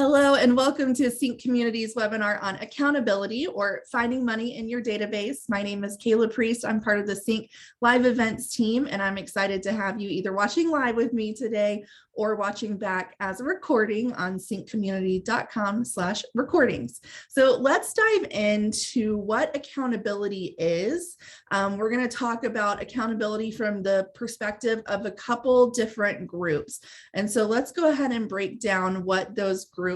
Hello and welcome to CINC Community's webinar on accountability or finding money in your database. My name is Kayla Priest. I'm part of the CINC live events team, and I'm excited to have you either watching live with me today or watching back as a recording on cinccommunity.com/recordings. So let's dive into what accountability is. We're going to talk about accountability from the perspective of a couple different groups. And so let's go ahead and break down what those groups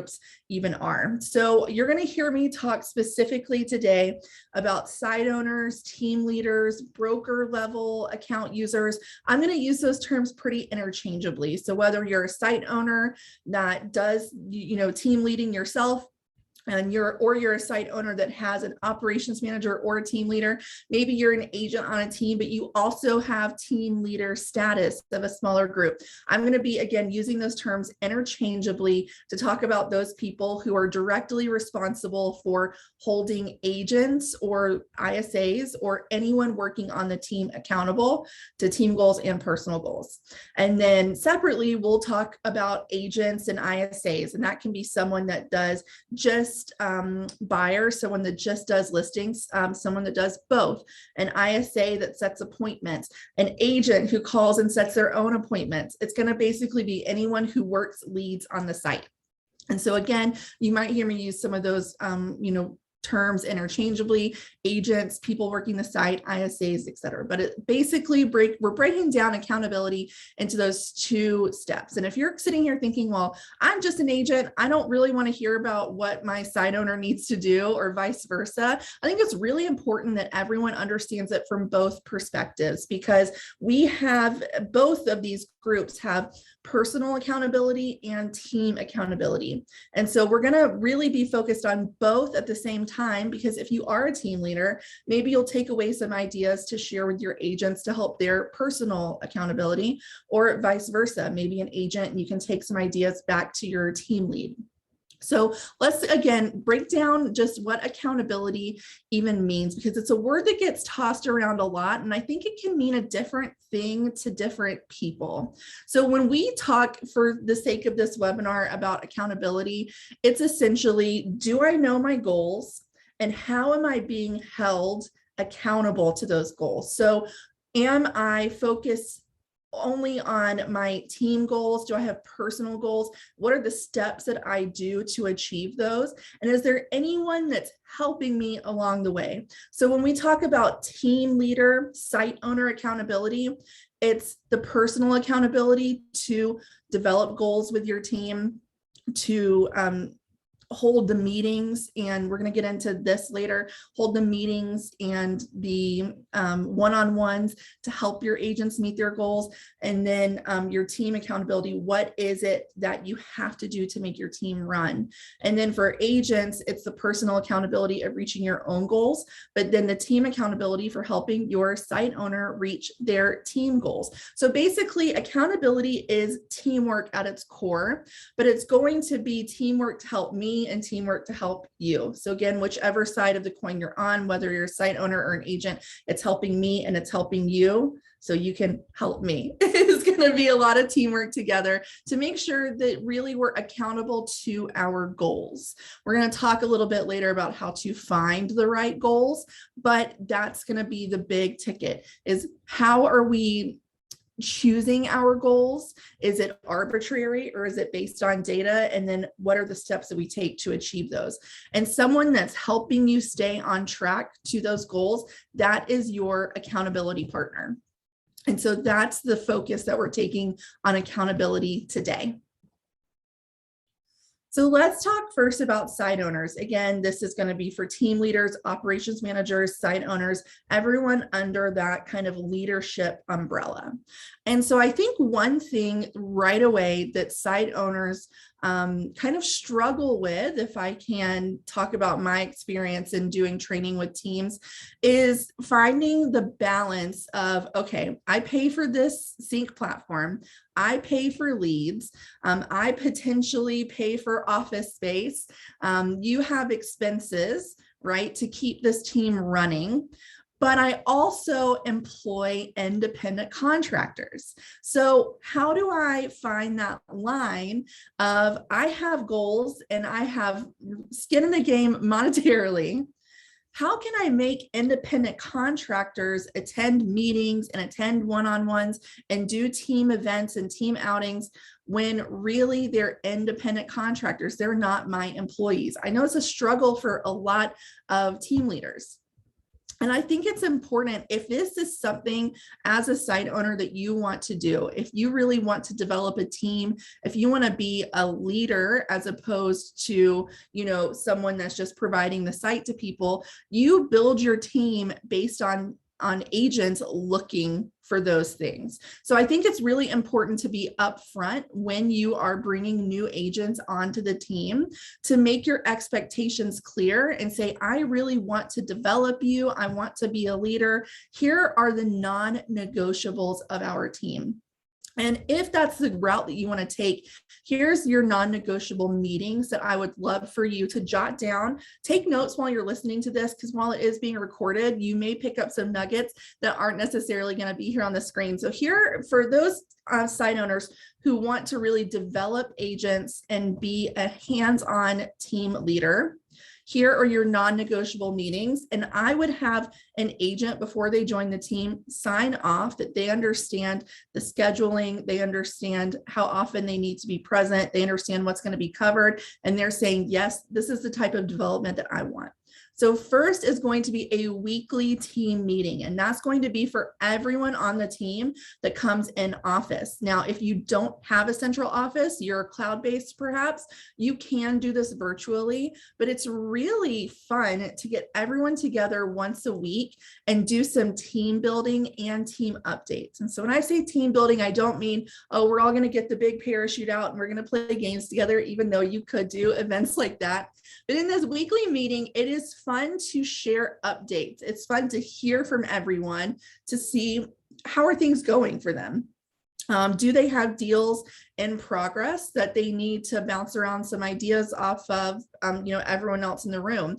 even are. So you're going to hear me talk specifically today about site owners, team leaders, broker level account users. I'm going to use those terms pretty interchangeably. So whether you're a site owner that does, team leading yourself, and you're a site owner that has an operations manager or a team leader, maybe you're an agent on a team, but you also have team leader status of a smaller group. I'm going to be, again, using those terms interchangeably to talk about those people who are directly responsible for holding agents or ISAs or anyone working on the team accountable to team goals and personal goals. And then separately, we'll talk about agents and ISAs, and that can be someone that does just buyer, someone that just does listings, someone that does both, an ISA that sets appointments, an agent who calls and sets their own appointments. It's going to basically be anyone who works leads on the site. And so again, you might hear me use some of those, terms interchangeably: agents, people working the site, ISAs, etc. But it basically we're breaking down accountability into those two steps. And if you're sitting here thinking, well, I'm just an agent, I don't really want to hear about what my site owner needs to do, or vice versa, I think it's really important that everyone understands it from both perspectives, because we have both of these groups have personal accountability and team accountability. And so we're going to really be focused on both at the same time, because if you are a team leader, maybe you'll take away some ideas to share with your agents to help their personal accountability, or vice versa. Maybe an agent, you can take some ideas back to your team lead. So let's again break down just what accountability even means, because it's a word that gets tossed around a lot, and I think it can mean a different thing to different people. So when we talk, for the sake of this webinar, about accountability, it's essentially, do I know my goals, and how am I being held accountable to those goals? So am I focused only on my team goals? Do I have personal goals? What are the steps that I do to achieve those? And is there anyone that's helping me along the way? So when we talk about team leader, site owner accountability, it's the personal accountability to develop goals with your team, to hold the meetings, and we're going to get into this later, hold the meetings and the one-on-ones to help your agents meet their goals. And then your team accountability, what is it that you have to do to make your team run? And then for agents, it's the personal accountability of reaching your own goals, but then the team accountability for helping your site owner reach their team goals. So basically, accountability is teamwork at its core, but it's going to be teamwork to help me and teamwork to help you. So again, whichever side of the coin you're on, whether you're a site owner or an agent, it's helping me and it's helping you, so you can help me. It's going to be a lot of teamwork together to make sure that really we're accountable to our goals. We're going to talk a little bit later about how to find the right goals, but that's going to be the big ticket, is how are we choosing our goals? Is it arbitrary, or is it based on data? And then what are the steps that we take to achieve those? And someone that's helping you stay on track to those goals, that is your accountability partner. And so that's the focus that we're taking on accountability today. So let's talk first about site owners. Again, this is going to be for team leaders, operations managers, site owners, everyone under that kind of leadership umbrella. And so I think one thing right away that site owners kind of struggle with, if I can talk about my experience in doing training with teams, is finding the balance of, okay, I pay for this CINC platform, I pay for leads, I potentially pay for office space, you have expenses, right, to keep this team running. but I also employ independent contractors. So how do I find that line of I have goals and I have skin in the game monetarily? How can I make independent contractors attend meetings and attend one-on-ones and do team events and team outings when really they're independent contractors? They're not my employees. I know it's a struggle for a lot of team leaders. And I think it's important, if this is something as a site owner that you want to do, if you really want to develop a team, if you want to be a leader as opposed to, someone that's just providing the site to people, you build your team based on agents looking for those things. So I think it's really important to be upfront when you are bringing new agents onto the team to make your expectations clear and say, I really want to develop you. I want to be a leader. Here are the non-negotiables of our team. And if that's the route that you want to take, here's your non-negotiable meetings that I would love for you to jot down. Take notes while you're listening to this, because while it is being recorded, you may pick up some nuggets that aren't necessarily going to be here on the screen. So here, for those site owners who want to really develop agents and be a hands-on team leader, here are your non-negotiable meetings. And I would have an agent, before they join the team, sign off that they understand the scheduling, they understand how often they need to be present, they understand what's going to be covered, and they're saying, yes, this is the type of development that I want. So first is going to be a weekly team meeting, and that's going to be for everyone on the team that comes in office. Now, if you don't have a central office, you're cloud-based perhaps, you can do this virtually, but it's really fun to get everyone together once a week and do some team building and team updates. And so when I say team building, I don't mean, oh, we're all going to get the big parachute out and we're going to play games together, even though you could do events like that. But in this weekly meeting, it is fun to share updates. It's fun to hear from everyone to see how are things going for them. Do they have deals in progress that they need to bounce around some ideas off of, everyone else in the room?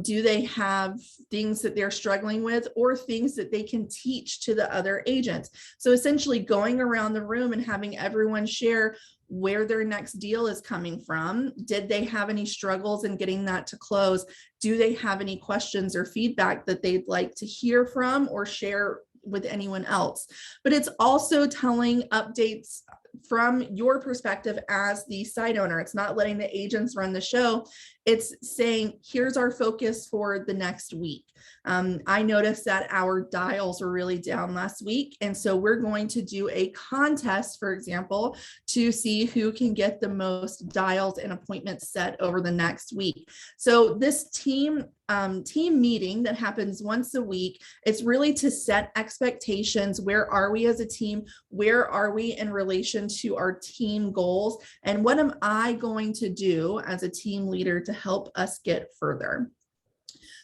Do they have things that they're struggling with or things that they can teach to the other agents? So essentially going around the room and having everyone share where their next deal is coming from. Did they have any struggles in getting that to close? Do they have any questions or feedback that they'd like to hear from or share with anyone else? But it's also telling updates from your perspective as the site owner. It's not letting the agents run the show. It's saying, here's our focus for the next week. I noticed that our dials were really down last week. And so we're going to do a contest, for example, to see who can get the most dials and appointments set over the next week. So this team meeting that happens once a week, it's really to set expectations. Where are we as a team? Where are we in relation to our team goals? And what am I going to do as a team leader to help us get further?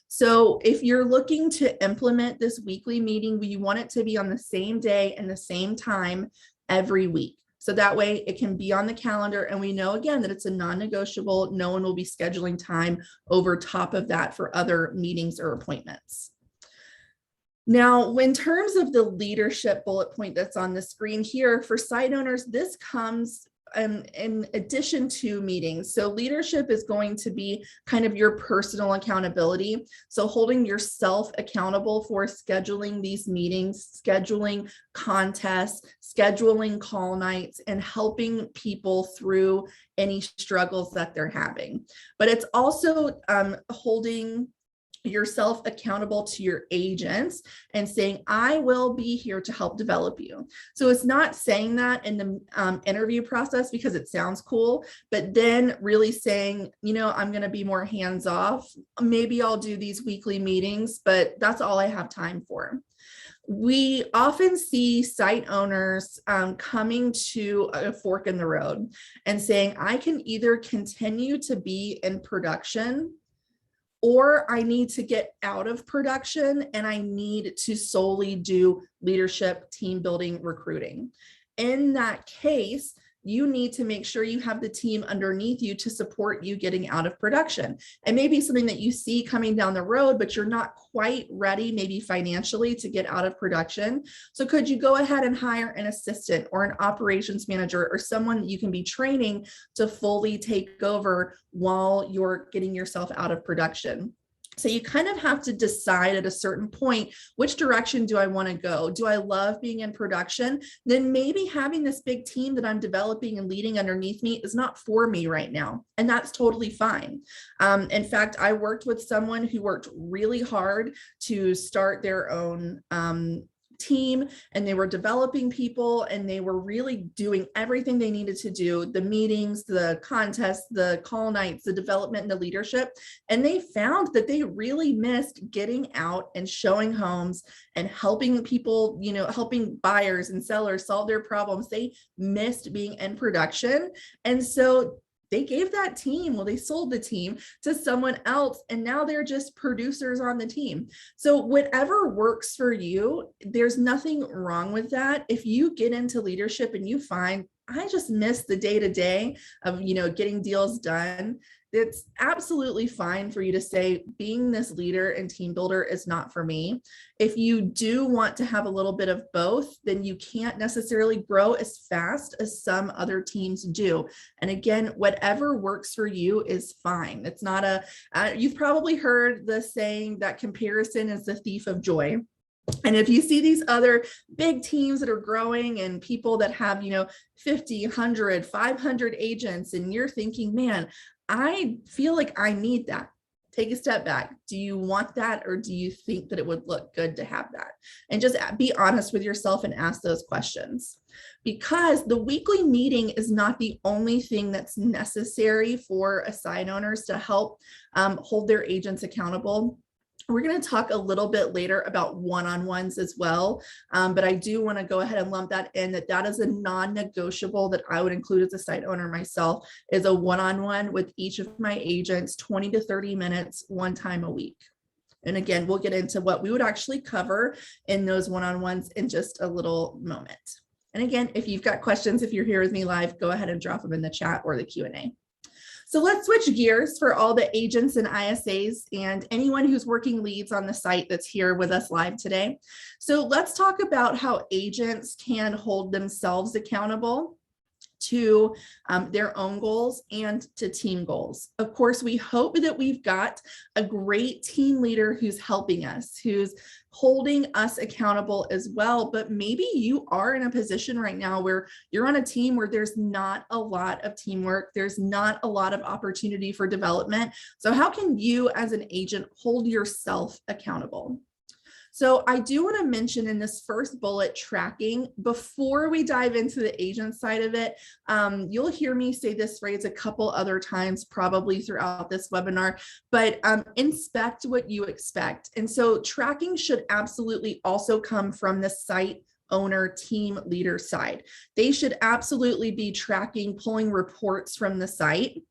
So if you're looking to implement this weekly meeting, you want it to be on the same day and the same time every week. So that way it can be on the calendar, and we know again that it's a non-negotiable. No one will be scheduling time over top of that for other meetings or appointments. Now, in terms of the leadership bullet point that's on the screen here, for site owners, this comes in addition to meetings. So leadership is going to be kind of your personal accountability. So holding yourself accountable for scheduling these meetings, scheduling contests, scheduling call nights, and helping people through any struggles that they're having. But it's also holding yourself accountable to your agents and saying, I will be here to help develop you. So it's not saying that in the interview process because it sounds cool, but then really saying, I'm going to be more hands off. Maybe I'll do these weekly meetings, but that's all I have time for. We often see site owners coming to a fork in the road and saying, I can either continue to be in production, or I need to get out of production and I need to solely do leadership, team building, recruiting. In that case, you need to make sure you have the team underneath you to support you getting out of production. It may be something that you see coming down the road, but you're not quite ready, maybe financially, to get out of production. So could you go ahead and hire an assistant or an operations manager or someone that you can be training to fully take over while you're getting yourself out of production? So you kind of have to decide at a certain point, which direction do I want to go? Do I love being in production? Then maybe having this big team that I'm developing and leading underneath me is not for me right now. And that's totally fine. In fact, I worked with someone who worked really hard to start their own team, and they were developing people, and they were really doing everything they needed to do, the meetings, the contests, the call nights, the development, and the leadership. And they found that they really missed getting out and showing homes and helping people, helping buyers and sellers solve their problems. They missed being in production. And so they gave that team, they sold the team to someone else, and now they're just producers on the team. So whatever works for you, there's nothing wrong with that. If you get into leadership and you find, I just miss the day-to-day of, getting deals done, it's absolutely fine for you to say, being this leader and team builder is not for me. If you do want to have a little bit of both, then you can't necessarily grow as fast as some other teams do. And again, whatever works for you is fine. It's not you've probably heard the saying that comparison is the thief of joy. And if you see these other big teams that are growing and people that have, 50, 100, 500 agents, and you're thinking, man, I feel like I need that. Take a step back. Do you want that, or do you think that it would look good to have that? And just be honest with yourself and ask those questions, because the weekly meeting is not the only thing that's necessary for assign owners to help hold their agents accountable. We're going to talk a little bit later about one-on-ones as well, but I do want to go ahead and lump that in, that is a non-negotiable that I would include as a site owner myself, is a one-on-one with each of my agents, 20 to 30 minutes, one time a week. And again, we'll get into what we would actually cover in those one-on-ones in just a little moment. And again, if you've got questions, if you're here with me live, go ahead and drop them in the chat or the Q&A. So let's switch gears for all the agents and ISAs and anyone who's working leads on the site that's here with us live today. So let's talk about how agents can hold themselves accountable to their own goals and to team goals. Of course, we hope that we've got a great team leader who's helping us, who's holding us accountable as well. But maybe you are in a position right now where you're on a team where there's not a lot of teamwork, there's not a lot of opportunity for development. So how can you as an agent hold yourself accountable? So I do want to mention in this first bullet, tracking. Before we dive into the agent side of it, you'll hear me say this phrase a couple other times probably throughout this webinar, but inspect what you expect. And so tracking should absolutely also come from the site owner team leader side. They should absolutely be tracking, pulling reports from the site.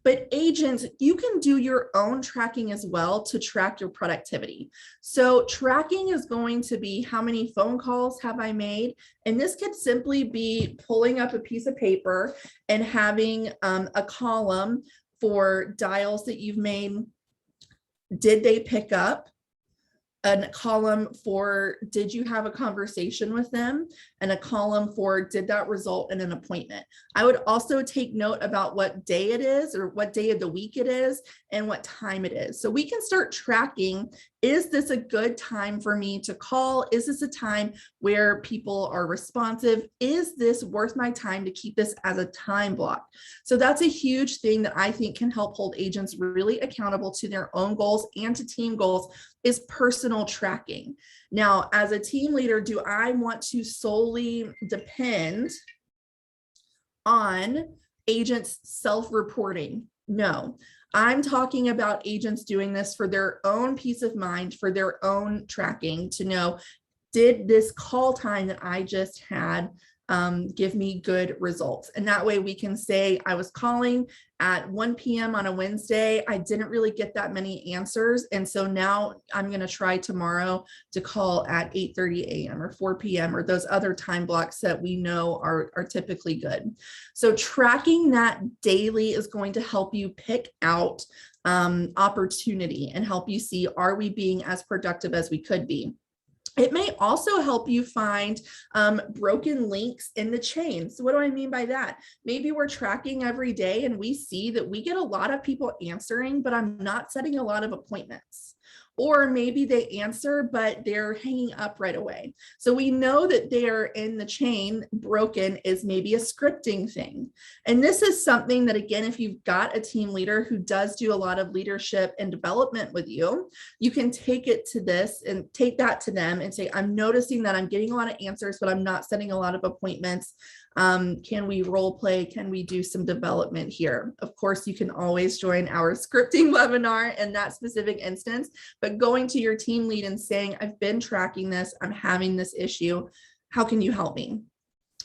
But agents, you can do your own tracking as well to track your productivity. So tracking is going to be, how many phone calls have I made? And this could simply be pulling up a piece of paper and having a column for dials that you've made. Did they pick up? A column for, did you have a conversation with them? And a column for, did that result in an appointment? I would also take note about what day it is, or what day of the week it is, and what time it is. So we can start tracking, is this a good time for me to call? Is this a time where people are responsive? Is this worth my time to keep this as a time block? So that's a huge thing that I think can help hold agents really accountable to their own goals and to team goals, is personal tracking. Now, as a team leader, do I want to solely depend on agents self-reporting? No. I'm talking about agents doing this for their own peace of mind, for their own tracking, to know, did this call time that I just had give me good results. And that way we can say, I was calling at 1 p.m. on a Wednesday. I didn't really get that many answers. And so now I'm going to try tomorrow to call at 8:30 a.m. or 4 p.m. or those other time blocks that we know are typically good. So tracking that daily is going to help you pick out opportunity and help you see, are we being as productive as we could be? It may also help you find broken links in the chain. So what do I mean by that? Maybe we're tracking every day and we see that we get a lot of people answering, but I'm not setting a lot of appointments. Or maybe they answer, but they're hanging up right away. So we know that they're in the chain. Broken is maybe a scripting thing. And this is something that, again, if you've got a team leader who does do a lot of leadership and development with you, you can take it to this and take that to them and say, I'm noticing that I'm getting a lot of answers, but I'm not setting a lot of appointments. Can we role play? Can we do some development here? Of course, you can always join our scripting webinar in that specific instance, but going to your team lead and saying, I've been tracking this, I'm having this issue. How can you help me?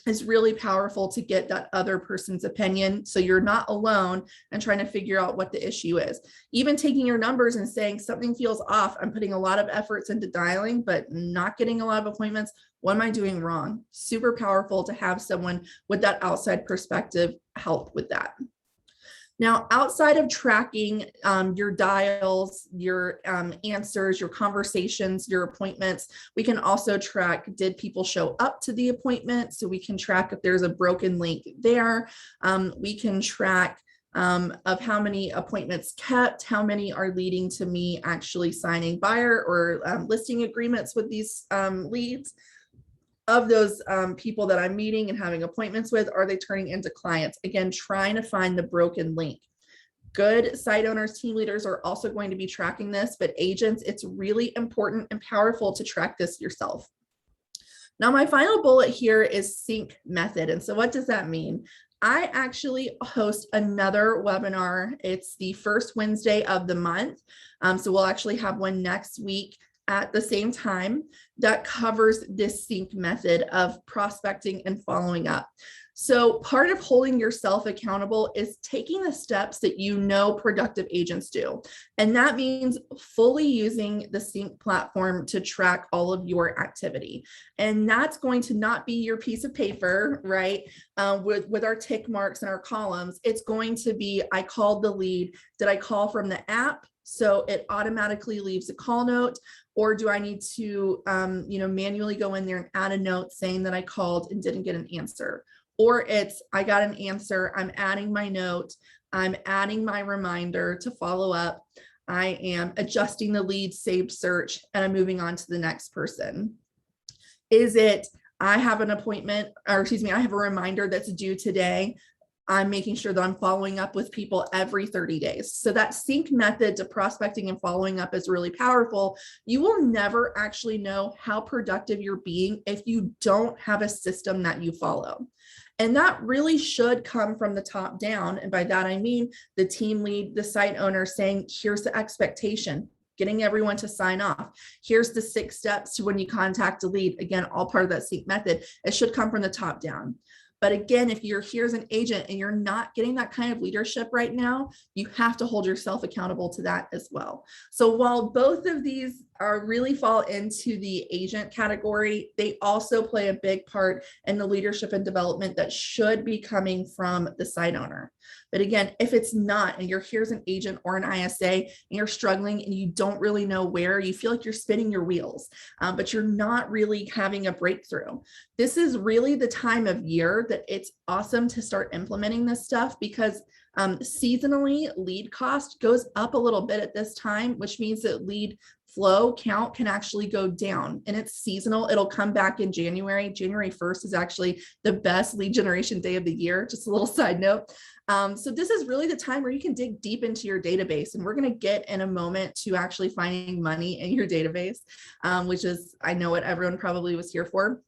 It's really powerful to get that other person's opinion. So you're not alone and trying to figure out what the issue is. Even taking your numbers and saying something feels off. I'm putting a lot of efforts into dialing, but not getting a lot of appointments. What am I doing wrong? Super powerful to have someone with that outside perspective help with that. Now, outside of tracking your dials, your answers, your conversations, your appointments, we can also track, did people show up to the appointment? So we can track if there's a broken link there. We can track of how many appointments kept, how many are leading to me actually signing buyer or listing agreements with these leads. Of those people that I'm meeting and having appointments with, are they turning into clients? Again, trying to find the broken link. Good site owners, team leaders are also going to be tracking this, but agents, it's really important and powerful to track this yourself. Now, my final bullet here is CINC method. And so what does that mean? I actually host another webinar. It's the first Wednesday of the month. So we'll actually have one next week at the same time that covers this CINC method of prospecting and following up. So part of holding yourself accountable is taking the steps that you know productive agents do. And that means fully using the CINC platform to track all of your activity. And that's going to not be your piece of paper, right? With our tick marks and our columns. It's going to be, I called the lead. Did I call from the app? So it automatically leaves a call note, or do I need to, manually go in there and add a note saying that I called and didn't get an answer? Or it's, I got an answer, I'm adding my note, I'm adding my reminder to follow up, I am adjusting the lead saved search, and I'm moving on to the next person. Is it, I have an appointment, or excuse me, I have a reminder that's due today. I'm making sure that I'm following up with people every 30 days. So that CINC method to prospecting and following up is really powerful. You will never actually know how productive you're being if you don't have a system that you follow. And that really should come from the top down. And by that, I mean the team lead, the site owner saying, here's the expectation, getting everyone to sign off. Here's the 6 steps to when you contact a lead. Again, all part of that CINC method. It should come from the top down. But again, if you're here as an agent and you're not getting that kind of leadership right now, you have to hold yourself accountable to that as well. So while both of these really fall into the agent category, they also play a big part in the leadership and development that should be coming from the site owner. But again, if it's not, and you're here as an agent or an ISA and you're struggling and you don't really know where, you feel like you're spinning your wheels, but you're not really having a breakthrough. This is really the time of year that it's awesome to start implementing this stuff, because seasonally lead cost goes up a little bit at this time, which means that lead flow count can actually go down, and it's seasonal. It'll come back in January. January 1st is actually the best lead generation day of the year. Just a little side note. So this is really the time where you can dig deep into your database, and we're going to get in a moment to actually finding money in your database, which is, I know what everyone probably was here for.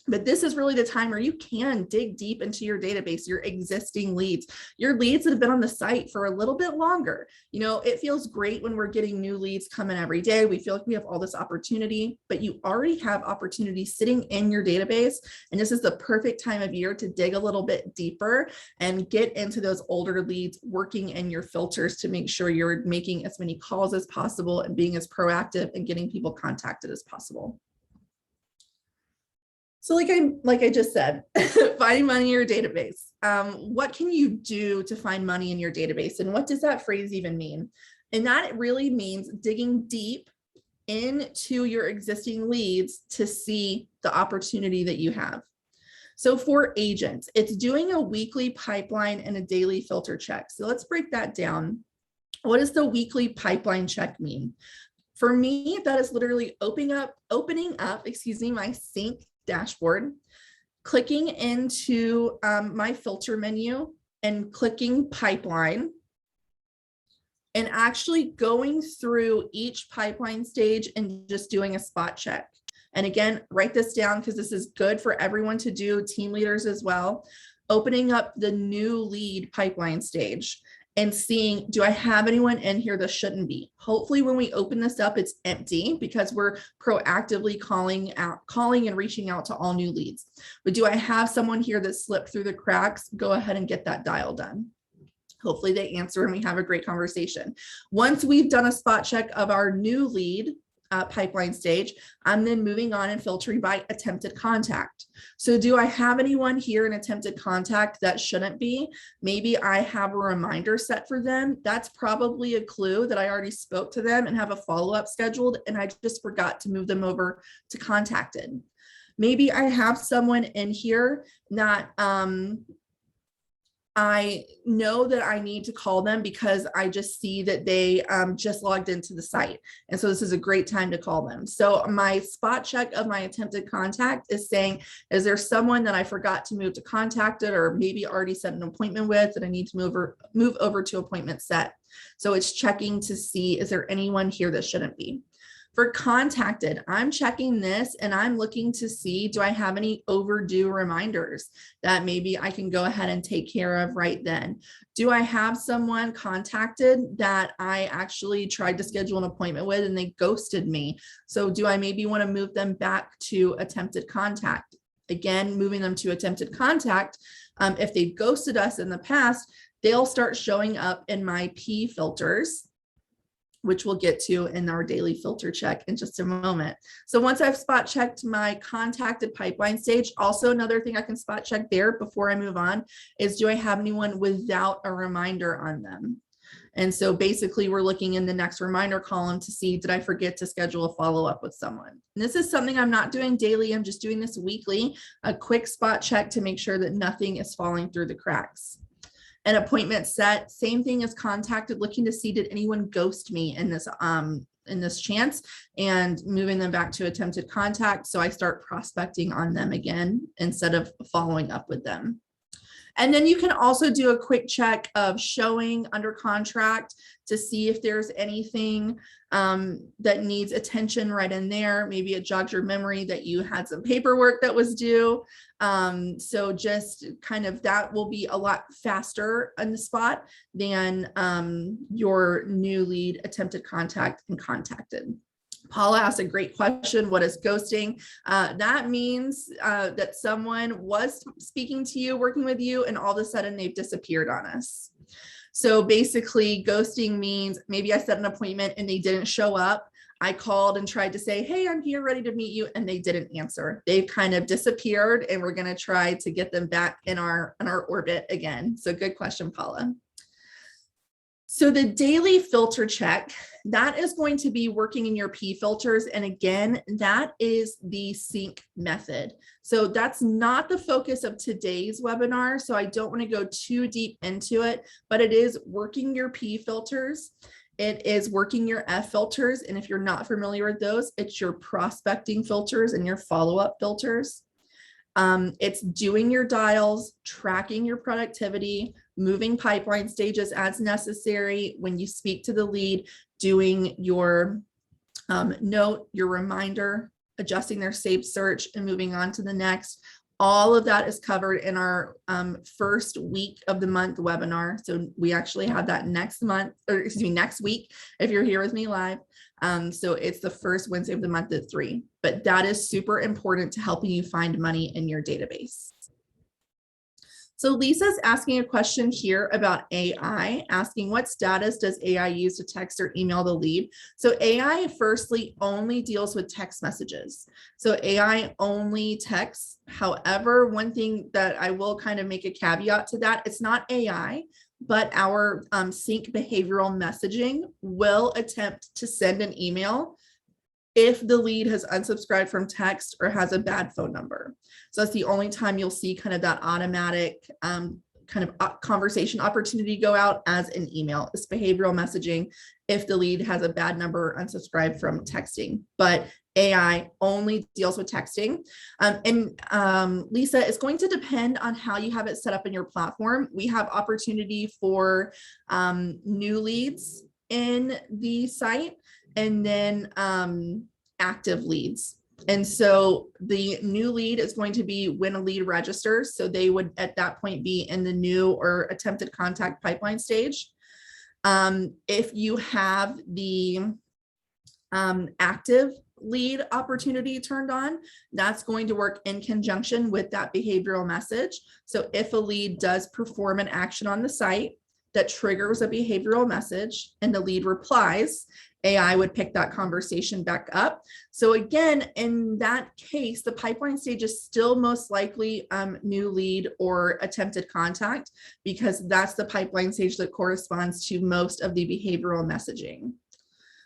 But this is really the time where you can dig deep into your database, your existing leads, your leads that have been on the site for a little bit longer. You know, it feels great when we're getting new leads coming every day. We feel like we have all this opportunity, but you already have opportunity sitting in your database. And this is the perfect time of year to dig a little bit deeper and get into those older leads, working in your filters to make sure you're making as many calls as possible and being as proactive and getting people contacted as possible. So like I just said, finding money in your database. What can you do to find money in your database? And what does that phrase even mean? And that really means digging deep into your existing leads to see the opportunity that you have. So for agents, it's doing a weekly pipeline and a daily filter check. So let's break that down. What does the weekly pipeline check mean? For me, that is literally opening up, my CINC dashboard, clicking into my filter menu and clicking pipeline, and actually going through each pipeline stage and just doing a spot check. And again, write this down because this is good for everyone to do, team leaders as well. Opening up the new lead pipeline stage and seeing, do I have anyone in here that shouldn't be? Hopefully when we open this up, it's empty because we're proactively calling and reaching out to all new leads. But do I have someone here that slipped through the cracks? Go ahead and get that dial done. Hopefully they answer and we have a great conversation. Once we've done a spot check of our new lead pipeline stage, I'm then moving on and filtering by attempted contact. So do I have anyone here in attempted contact that shouldn't be? Maybe I have a reminder set for them. That's probably a clue that I already spoke to them and have a follow-up scheduled, and I just forgot to move them over to contacted. Maybe I have someone in here that I know that I need to call them because I just see that they just logged into the site. And so this is a great time to call them. So my spot check of my attempted contact is saying, is there someone that I forgot to move to contacted or maybe already set an appointment with that I need to move over to appointment set? So it's checking to see, is there anyone here that shouldn't be? For contacted, I'm checking this and I'm looking to see, do I have any overdue reminders that maybe I can go ahead and take care of right then? Do I have someone contacted that I actually tried to schedule an appointment with and they ghosted me? So do I maybe want to move them back to attempted contact? Again, moving them to attempted contact. If they ghosted us in the past, they'll start showing up in my P filters, which we'll get to in our daily filter check in just a moment. So once I've spot checked my contacted pipeline stage, also another thing I can spot check there before I move on is, do I have anyone without a reminder on them? And so basically we're looking in the next reminder column to see, did I forget to schedule a follow-up with someone? And this is something I'm not doing daily. I'm just doing this weekly, a quick spot check to make sure that nothing is falling through the cracks. An appointment set, same thing as contacted, looking to see, did anyone ghost me in this chance, and moving them back to attempted contact. So I start prospecting on them again instead of following up with them. And then you can also do a quick check of showing under contract to see if there's anything that needs attention right in there. Maybe it jogs your memory that you had some paperwork that was due. So just kind of that will be a lot faster on the spot than your new lead attempted contact and contacted. Paula asked a great question. What is ghosting? That means that someone was speaking to you, working with you, and all of a sudden they've disappeared on us. So basically ghosting means maybe I set an appointment and they didn't show up. I called and tried to say, hey, I'm here ready to meet you, and they didn't answer. They've kind of disappeared, and we're going to try to get them back in our orbit again. So good question, Paula. So the daily filter check, that is going to be working in your P filters. And again, that is the CINC method. So that's not the focus of today's webinar. So I don't want to go too deep into it, but it is working your P filters. It is working your F filters. And if you're not familiar with those, it's your prospecting filters and your follow-up filters. It's doing your dials, tracking your productivity, moving pipeline stages as necessary. When you speak to the lead, doing your note, your reminder, adjusting their saved search and moving on to the next. All of that is covered in our first week of the month webinar. So we actually have that next month, or excuse me, next week, if you're here with me live. So it's the first Wednesday of the month at 3, but that is super important to helping you find money in your database. So Lisa's asking a question here about AI, asking what status does AI use to text or email the lead? So AI firstly only deals with text messages. So AI only texts. However, one thing that I will kind of make a caveat to that, it's not AI, but our CINC behavioral messaging will attempt to send an email if the lead has unsubscribed from text or has a bad phone number. So that's the only time you'll see kind of that automatic kind of conversation opportunity go out as an email. It's behavioral messaging if the lead has a bad number unsubscribed from texting, but AI only deals with texting. Lisa, it's going to depend on how you have it set up in your platform. We have opportunity for new leads in the site, and then active leads. And so the new lead is going to be when a lead registers. So they would at that point be in the new or attempted contact pipeline stage. If you have the active lead opportunity turned on, that's going to work in conjunction with that behavioral message. So if a lead does perform an action on the site that triggers a behavioral message and the lead replies, AI would pick that conversation back up. So again, in that case, the pipeline stage is still most likely new lead or attempted contact, because that's the pipeline stage that corresponds to most of the behavioral messaging.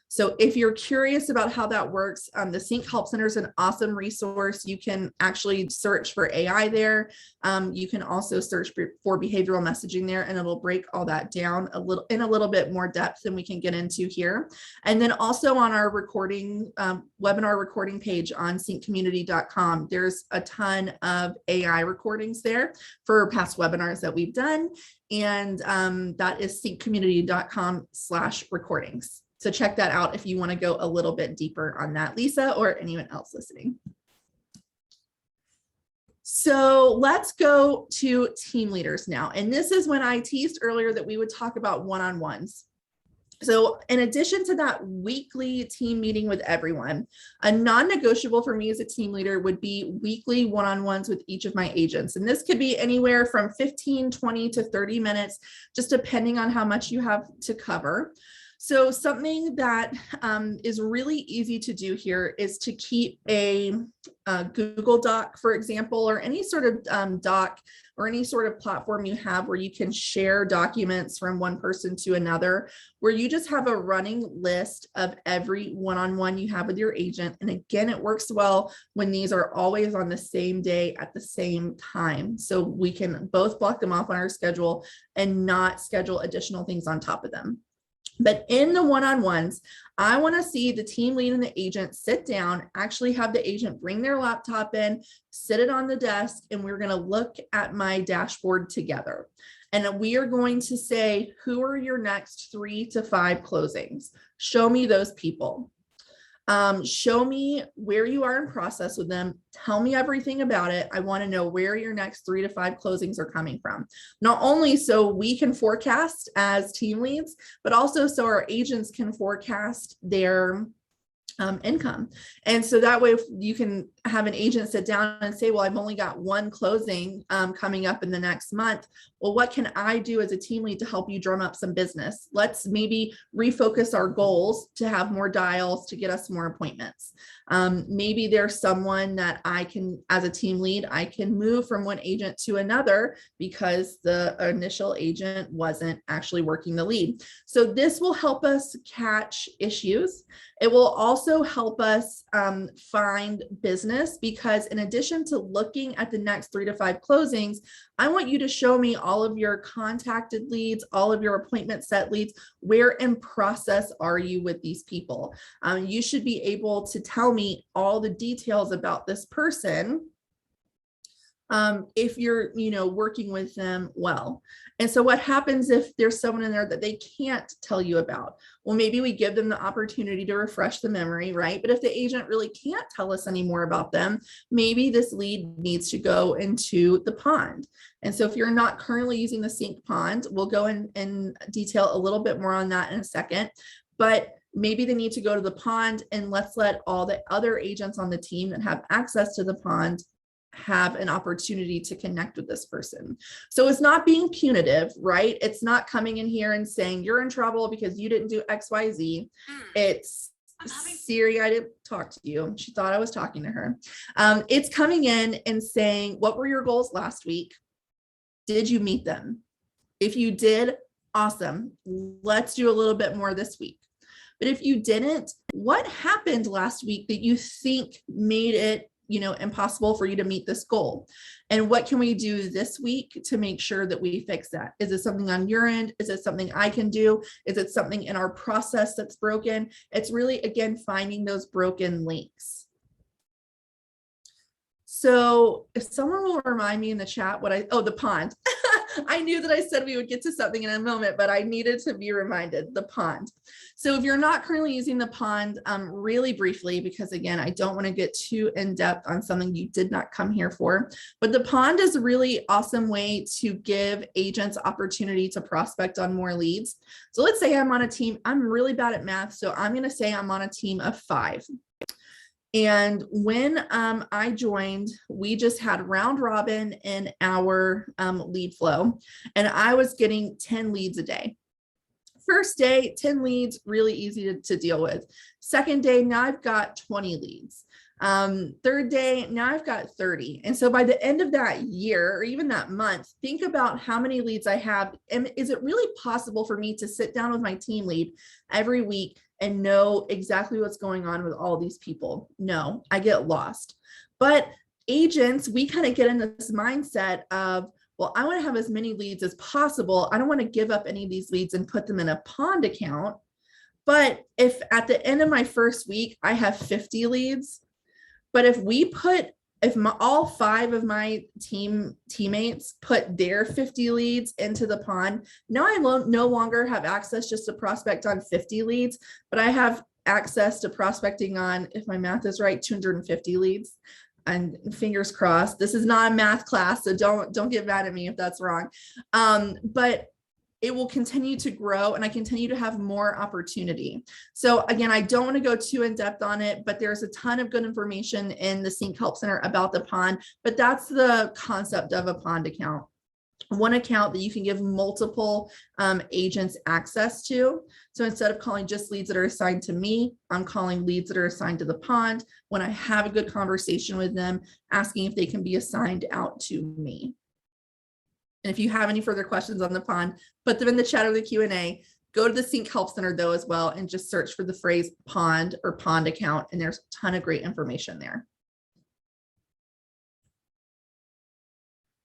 So if you're curious about how that works, the CINC Help Center is an awesome resource. You can actually search for AI there. You can also search for behavioral messaging there, and it'll break all that down in a little bit more depth than we can get into here. And then also on our recording, webinar recording page on cincommunity.com, there's a ton of AI recordings there for past webinars that we've done. And that is cincommunity.com/recordings. So check that out if you want to go a little bit deeper on that, Lisa, or anyone else listening. So let's go to team leaders now. And this is when I teased earlier that we would talk about one-on-ones. So in addition to that weekly team meeting with everyone, a non-negotiable for me as a team leader would be weekly one-on-ones with each of my agents. And this could be anywhere from 15, 20 to 30 minutes, just depending on how much you have to cover. So something that is really easy to do here is to keep a Google Doc, for example, or any sort of doc or any sort of platform you have where you can share documents from one person to another, where you just have a running list of every one-on-one you have with your agent. And again, it works well when these are always on the same day at the same time. So we can both block them off on our schedule and not schedule additional things on top of them. But in the one-on-ones, I want to see the team lead and the agent sit down, actually have the agent bring their laptop in, sit it on the desk, and we're going to look at my dashboard together. And we are going to say, who are your next 3 to 5 closings? Show me those people. Show me where you are in process with them. Tell me everything about it. I want to know where your next 3 to 5 closings are coming from. Not only so we can forecast as team leads, but also so our agents can forecast their income. And so that way you can have an agent sit down and say, well, I've only got 1 closing coming up in the next month. Well, what can I do as a team lead to help you drum up some business? Let's maybe refocus our goals to have more dials to get us more appointments. Maybe there's someone that I can, as a team lead, I can move from one agent to another because the initial agent wasn't actually working the lead. So this will help us catch issues. It will also help us find business, because in addition to looking at the next 3 to 5 closings, I want you to show me all of your contacted leads, all of your appointment set leads. Where in process are you with these people? You should be able to tell me all the details about this person if you're, working with them well. And so what happens if there's someone in there that they can't tell you about? Well, maybe we give them the opportunity to refresh the memory, right? But if the agent really can't tell us any more about them, maybe this lead needs to go into the pond. And so if you're not currently using the CINC pond, we'll go in detail a little bit more on that in a second. But maybe they need to go to the pond, and let's let all the other agents on the team that have access to the pond have an opportunity to connect with this person. So it's not being punitive, right? It's not coming in here and saying you're in trouble because you didn't do XYZ. It's Siri, I didn't talk to you. She thought I was talking to her. It's coming in and saying, what were your goals last week? Did you meet them? If you did, awesome. Let's do a little bit more this week. But if you didn't, what happened last week that you think made it impossible for you to meet this goal? And what can we do this week to make sure that we fix that? Is it something on your end? Is it something I can do? Is it something in our process that's broken? It's really, again, finding those broken links. So if someone will remind me in the chat the pond. I knew that I said we would get to something in a moment, but I needed to be reminded, the pond. So if you're not currently using the pond, really briefly, because again, I don't want to get too in depth on something you did not come here for, but the pond is a really awesome way to give agents opportunity to prospect on more leads. So let's say I'm on a team, I'm really bad at math, so I'm going to say I'm on a team of 5. And when I joined, we just had round robin in our lead flow, and I was getting 10 leads a day. First day, 10 leads, really easy to deal with. Second day, now I've got 20 leads. Third day, now I've got 30. And so by the end of that year, or even that month, think about how many leads I have. And is it really possible for me to sit down with my team lead every week and know exactly what's going on with all these people? No, I get lost. But agents, we kind of get in this mindset of, well, I want to have as many leads as possible. I don't want to give up any of these leads and put them in a pond account. But if at the end of my first week, I have 50 leads, but if all 5 of my teammates put their 50 leads into the pond, now I no longer have access just to prospect on 50 leads, but I have access to prospecting on, if my math is right, 250 leads. And fingers crossed, this is not a math class, so don't get mad at me if that's wrong. But it will continue to grow, and I continue to have more opportunity. So again, I don't want to go too in depth on it, but there's a ton of good information in the CINC Help Center about the pond, but that's the concept of a pond account. One account that you can give multiple agents access to. So instead of calling just leads that are assigned to me, I'm calling leads that are assigned to the pond. When I have a good conversation with them, asking if they can be assigned out to me. And if you have any further questions on the pond, put them in the chat or the Q&A. Go to the CINC Help Center though as well, and just search for the phrase pond or pond account, and there's a ton of great information there.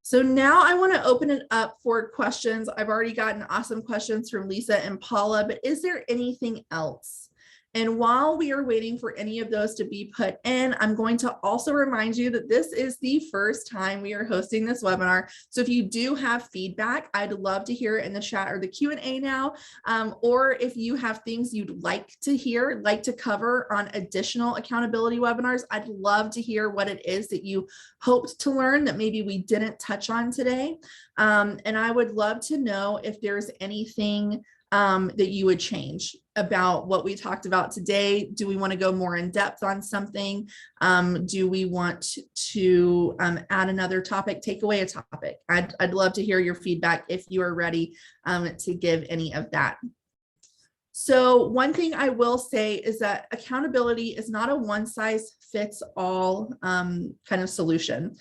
So now I want to open it up for questions. I've already gotten awesome questions from Lisa and Paula, but is there anything else? And while we are waiting for any of those to be put in, I'm going to also remind you that this is the first time we are hosting this webinar. So if you do have feedback, I'd love to hear it in the chat or the Q&A now. Or if you have things you'd like to hear, like to cover on additional accountability webinars, I'd love to hear what it is that you hoped to learn that maybe we didn't touch on today. And I would love to know if there's anything that you would change about what we talked about today. Do we want to go more in depth on something? Do we want to add another topic, take away a topic? I'd love to hear your feedback if you are ready to give any of that. So one thing I will say is that accountability is not a one size fits all kind of solution.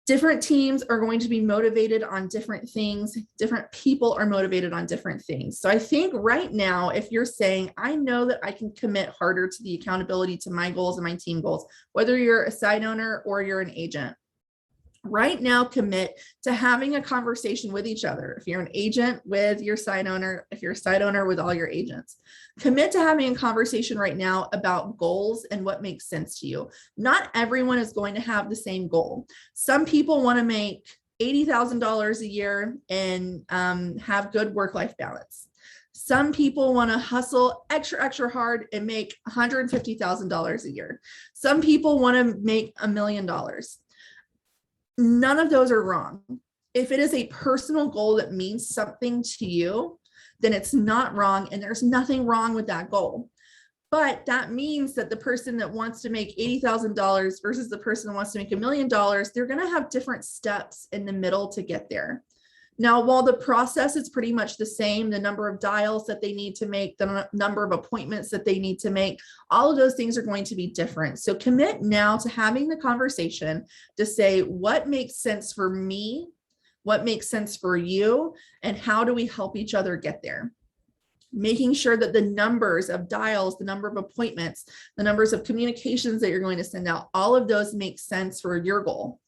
Different teams are going to be motivated on different things. Different people are motivated on different things. So I think right now, if you're saying, I know that I can commit harder to the accountability to my goals and my team goals, whether you're a side owner or you're an agent, right now, commit to having a conversation with each other. If you're an agent with your site owner, if you're a site owner with all your agents, commit to having a conversation right now about goals and what makes sense to you. Not everyone is going to have the same goal. Some people want to make $80,000 a year and have good work-life balance. Some people want to hustle extra hard and make $150,000 a year. Some people want to make $1 million. None of those are wrong. If it is a personal goal that means something to you, then it's not wrong, and there's nothing wrong with that goal. But that means that the person that wants to make $80,000 versus the person that wants to make $1 million, they're going to have different steps in the middle to get there. Now, while the process is pretty much the same, the number of dials that they need to make, the number of appointments that they need to make, all of those things are going to be different. So commit now to having the conversation to say, what makes sense for me? What makes sense for you? And how do we help each other get there? Making sure that the numbers of dials, the number of appointments, the numbers of communications that you're going to send out, all of those make sense for your goal.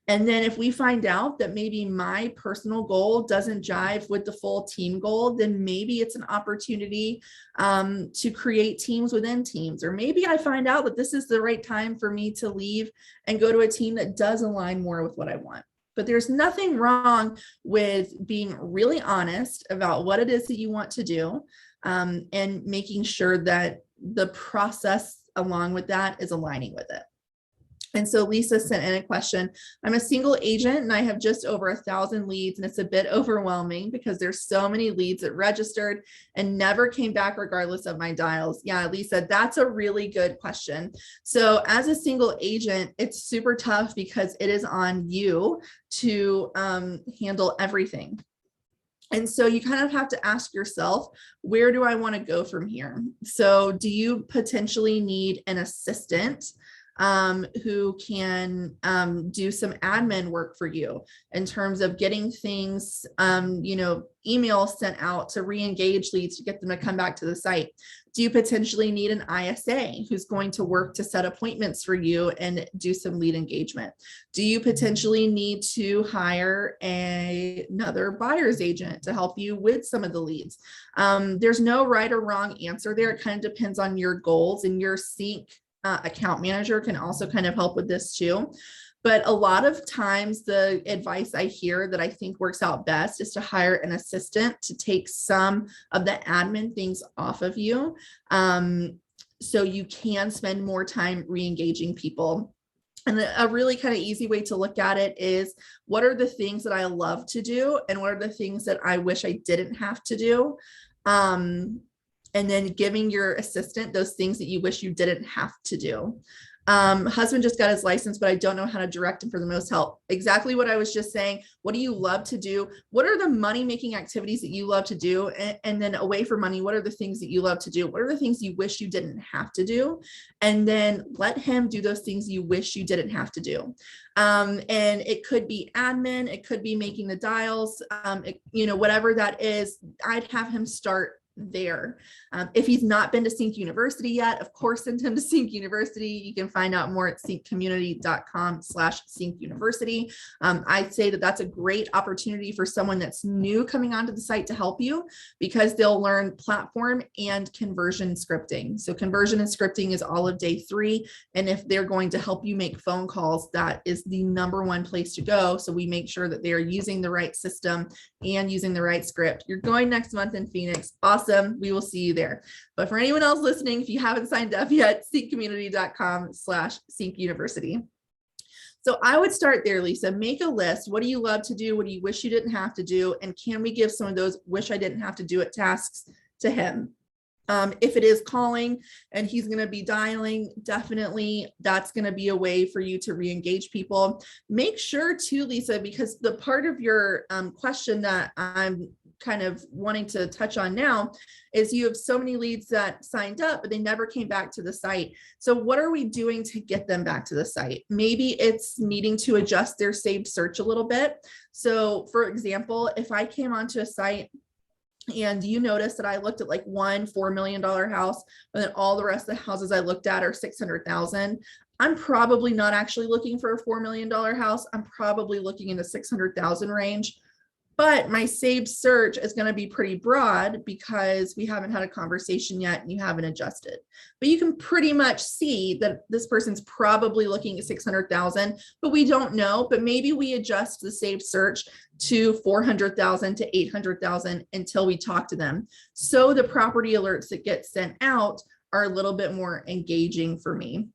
And then if we find out that maybe my personal goal doesn't jive with the full team goal, then maybe it's an opportunity to create teams within teams. Or maybe I find out that this is the right time for me to leave and go to a team that does align more with what I want. But there's nothing wrong with being really honest about what it is that you want to do, and making sure that the process along with that is aligning with it. And so Lisa sent in a question. I'm a single agent and I have just over 1,000 leads, and it's a bit overwhelming because there's so many leads that registered and never came back regardless of my dials. Yeah, Lisa, that's a really good question. So as a single agent, it's super tough because it is on you to handle everything. And so you kind of have to ask yourself, where do I want to go from here? So do you potentially need an assistant who can do some admin work for you in terms of getting things, emails sent out to re-engage leads to get them to come back to the site? Do you potentially need an ISA who's going to work to set appointments for you and do some lead engagement? Do you potentially need to hire another buyer's agent to help you with some of the leads? There's no right or wrong answer there. It kind of depends on your goals, and your CINC account manager can also kind of help with this too. But a lot of times the advice I hear that I think works out best is to hire an assistant to take some of the admin things off of you, so you can spend more time re-engaging people. And a really kind of easy way to look at it is, what are the things that I love to do and what are the things that I wish I didn't have to do? And then giving your assistant those things that you wish you didn't have to do. Husband just got his license, but I don't know how to direct him for the most help. Exactly what I was just saying. What do you love to do? What are the money-making activities that you love to do? And then away from money, what are the things that you love to do? What are the things you wish you didn't have to do? And then let him do those things you wish you didn't have to do. And it could be admin, it could be making the dials, whatever that is. I'd have him start there. If he's not been to CINC University yet, of course, send him to CINC University. You can find out more at cincommunity.com/CINC University. I'd say that that's a great opportunity for someone that's new coming onto the site to help you, because they'll learn platform and conversion scripting. So conversion and scripting is all of day 3. And if they're going to help you make phone calls, that is the #1 place to go. So we make sure that they're using the right system and using the right script. You're going next month in Phoenix. Awesome. We will see you there. But for anyone else listening, if you haven't signed up yet, cincommunity.com/CINC University. So I would start there, Lisa. Make a list. What do you love to do? What do you wish you didn't have to do? And can we give some of those wish I didn't have to do it tasks to him? If it is calling and he's going to be dialing, definitely that's going to be a way for you to re-engage people. Make sure too, Lisa, because the part of your question that I'm kind of wanting to touch on now is you have so many leads that signed up, but they never came back to the site. So what are we doing to get them back to the site? Maybe it's needing to adjust their saved search a little bit. So for example, if I came onto a site and you notice that I looked at like one $4 million house, and then all the rest of the houses I looked at are 600,000. I'm probably not actually looking for a $4 million house. I'm probably looking in the 600,000 range. But my saved search is going to be pretty broad because we haven't had a conversation yet and you haven't adjusted. But you can pretty much see that this person's probably looking at 600,000, but we don't know. But maybe we adjust the saved search to 400,000 to 800,000 until we talk to them. So the property alerts that get sent out are a little bit more engaging for me.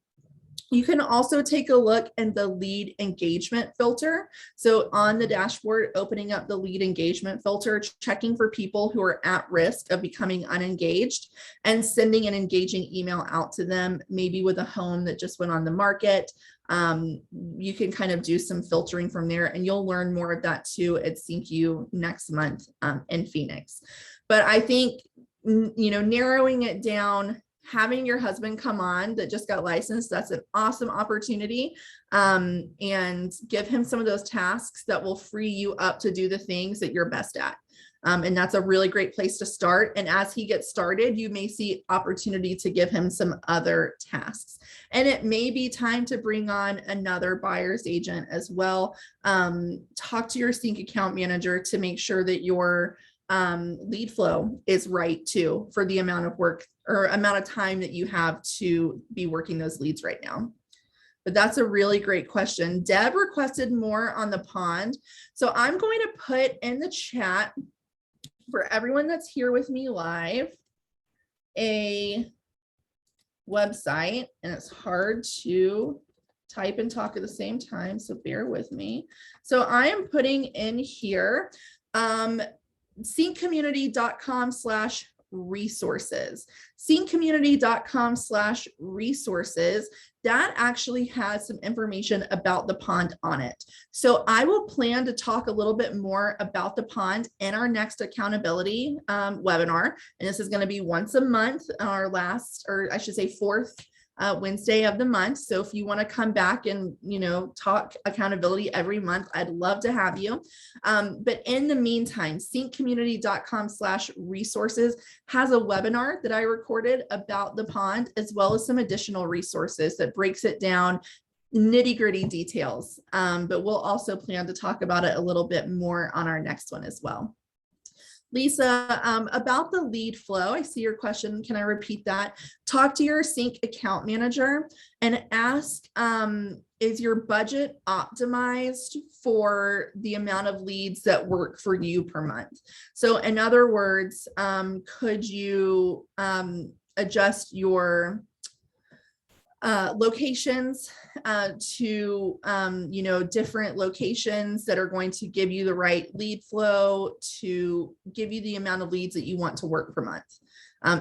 You can also take a look at the lead engagement filter. So on the dashboard, opening up the lead engagement filter, checking for people who are at risk of becoming unengaged and sending an engaging email out to them, maybe with a home that just went on the market. You can kind of do some filtering from there, and you'll learn more of that too at CINC next month in Phoenix. But I think, narrowing it down, having your husband come on that just got licensed, that's an awesome opportunity, and give him some of those tasks that will free you up to do the things that you're best at. And that's a really great place to start. And as he gets started, you may see opportunity to give him some other tasks. And it may be time to bring on another buyer's agent as well. Talk to your CINC account manager to make sure that your lead flow is right too, for the amount of work or amount of time that you have to be working those leads right now. But that's a really great question. Deb requested more on the pond. So I'm going to put in the chat for everyone that's here with me live a website, and it's hard to type and talk at the same time, so bear with me. So I am putting in here cincommunity.com/resources. cincommunity.com/resources. That actually has some information about the pond on it. So I will plan to talk a little bit more about the pond in our next accountability webinar. And this is going to be once a month, our last, or I should say fourth Wednesday of the month. So if you want to come back and, talk accountability every month, I'd love to have you. But in the meantime, cincommunity.com/resources has a webinar that I recorded about the pond, as well as some additional resources that breaks it down, nitty-gritty details. But we'll also plan to talk about it a little bit more on our next one as well. Lisa, about the lead flow, I see your question. Can I repeat that? Talk to your CINC account manager and ask, is your budget optimized for the amount of leads that work for you per month? So in other words, could you adjust your locations to different locations that are going to give you the right lead flow, to give you the amount of leads that you want to work per month.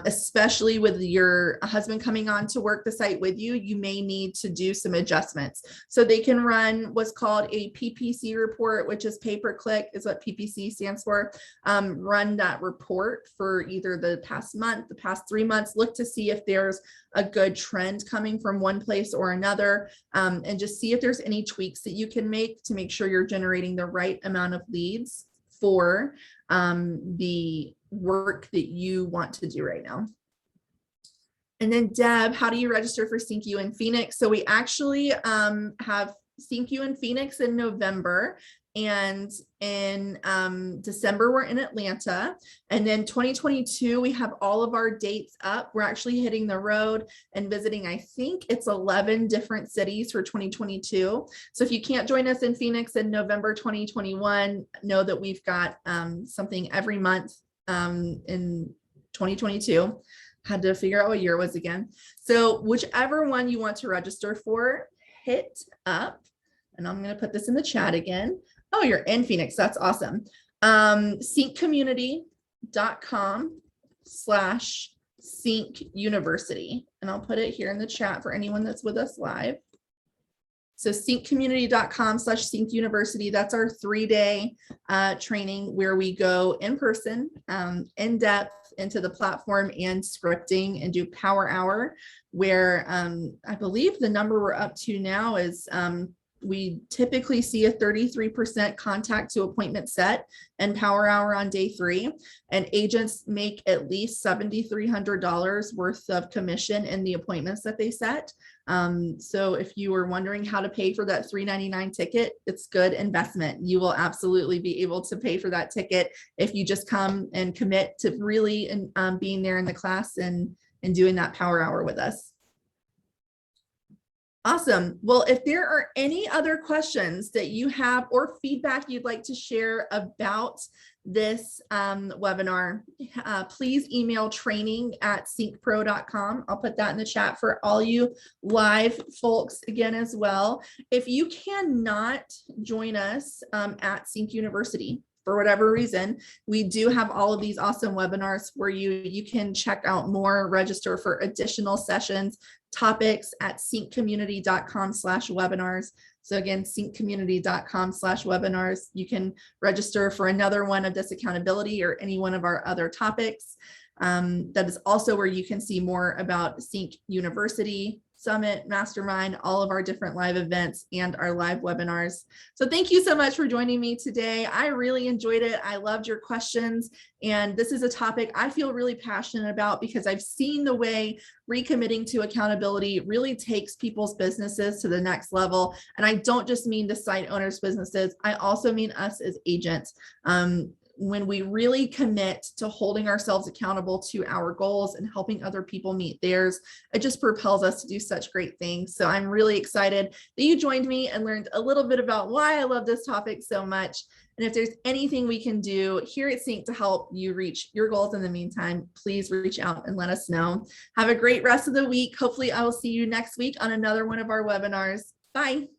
Especially with your husband coming on to work the site with you, you may need to do some adjustments. So they can run what's called a PPC report, which is pay-per-click, is what PPC stands for. Run that report for either the past month, the past 3 months, look to see if there's a good trend coming from one place or another, and just see if there's any tweaks that you can make to make sure you're generating the right amount of leads for the work that you want to do right now. And then Deb, how do you register for CINC in Phoenix? So we actually have CINC in Phoenix in November, and in December we're in Atlanta, and then 2022 we have all of our dates up. We're actually hitting the road and visiting, I think it's 11 different cities for 2022. So if you can't join us in Phoenix in November 2021, know that we've got something every month in 2022. Had to figure out what year it was again. So whichever one you want to register for, hit up, and I'm going to put this in the chat again. Oh, you're in Phoenix. That's awesome. cincommunity.com/CINC University. And I'll put it here in the chat for anyone that's with us live. So cincommunity.com/CINC University. That's our 3-day training where we go in person, in depth into the platform and scripting, and do Power Hour, where I believe the number we're up to now is we typically see a 33% contact to appointment set and Power Hour on day 3, and agents make at least $7,300 worth of commission in the appointments that they set. So if you were wondering how to pay for that $3.99 ticket, it's good investment. You will absolutely be able to pay for that ticket if you just come and commit to really being there in the class and doing that power hour with us. Awesome. Well, if there are any other questions that you have or feedback you'd like to share about this webinar, please email training@cincpro.com. I'll put that in the chat for all you live folks again as well. If you cannot join us at CINC University, for whatever reason, we do have all of these awesome webinars for you. You can check out more, register for additional sessions, topics at cincommunity.com/webinars. So again, cincommunity.com/webinars. You can register for another one of this accountability or any one of our other topics. That is also where you can see more about CINC University, Summit, Mastermind, all of our different live events and our live webinars. So thank you so much for joining me today. I really enjoyed it. I loved your questions. And this is a topic I feel really passionate about because I've seen the way recommitting to accountability really takes people's businesses to the next level. And I don't just mean the site owners' businesses. I also mean us as agents. When we really commit to holding ourselves accountable to our goals and helping other people meet theirs, it just propels us to do such great things. So I'm really excited that you joined me and learned a little bit about why I love this topic so much. And if there's anything we can do here at CINC to help you reach your goals in the meantime, please reach out and let us know. Have a great rest of the week. Hopefully I will see you next week on another one of our webinars. Bye.